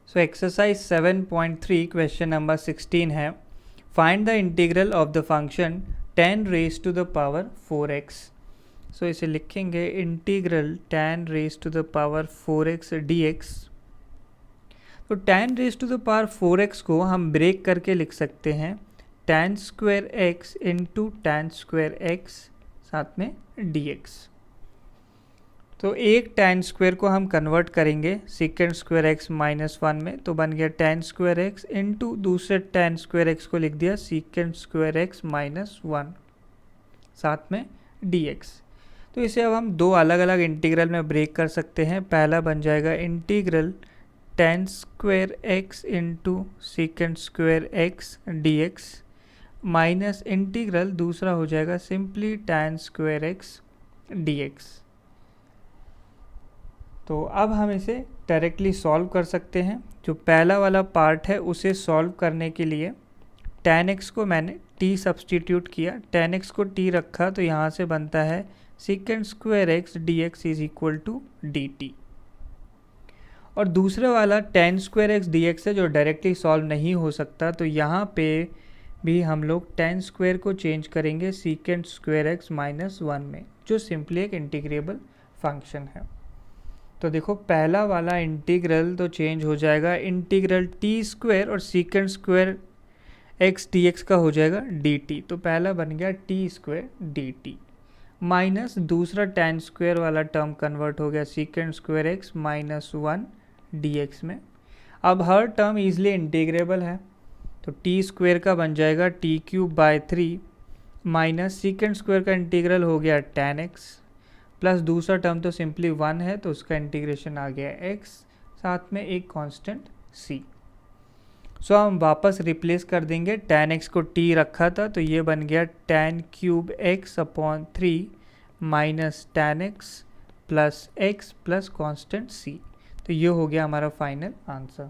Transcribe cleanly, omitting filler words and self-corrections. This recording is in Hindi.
सो एक्सरसाइज 7.3 क्वेश्चन नंबर 16 है, find the integral of the function 10 raise to the power 4x। So इसे लिखेंगे integral 10 raise to the power 4x dx। तो 10 raise to the power 4x को हम ब्रेक करके लिख सकते हैं tan square x into tan square x साथ में dx। तो एक tan स्क्वायर को हम कन्वर्ट करेंगे सेकेंड स्क्वायर x माइनस 1 में, तो बन गया tan स्क्वायर x इंटू दूसरे tan स्क्वायर x को लिख दिया सेकेंड स्क्वायर x माइनस 1 साथ में dx। तो इसे अब हम दो अलग अलग इंटीग्रल में ब्रेक कर सकते हैं। पहला बन जाएगा integral tan square x into second square x dx minus integral दूसरा हो जाएगा simply tan square x dx। तो अब हम इसे डायरेक्टली सॉल्व कर सकते हैं। जो पहला वाला पार्ट है उसे सॉल्व करने के लिए tan x को मैंने t सब्सटीट्यूट किया, tan x को t रखा, तो यहाँ से बनता है second square x dx is equal to dt। और दूसरे वाला tan स्क्वायर x dx है जो डायरेक्टली सॉल्व नहीं हो सकता, तो यहाँ पे भी हम लोग tan स्क्वायर को चेंज करेंगे सेकेंड स्क्वायर x माइनस 1 में, जो सिंपली एक इंटीग्रेबल फंक्शन है। तो देखो पहला वाला इंटीग्रल तो चेंज हो जाएगा, इंटीग्रल टी स्क्वायर और second square x D x का हो जाएगा डी टी। तो पहला बन गया T square D T minus दूसरा tan स्क्वायर वाला टर्म कन्वर्ट हो गया second square x minus 1 D x में। अब हर टर्म ईजिली इंटीग्रेबल है, तो टी स्क्वायर का बन जाएगा T cube by 3 minus second square का इंटीग्रल हो गया tan एक्स प्लस दूसरा टर्म तो सिंपली 1 है, तो उसका इंटीग्रेशन आ गया x साथ में एक कांस्टेंट c। सो हम वापस रिप्लेस कर देंगे, tan x को t रखा था तो ये बन गया tan cube x upon 3 minus tan x plus constant c। तो ये हो गया हमारा फाइनल आंसर।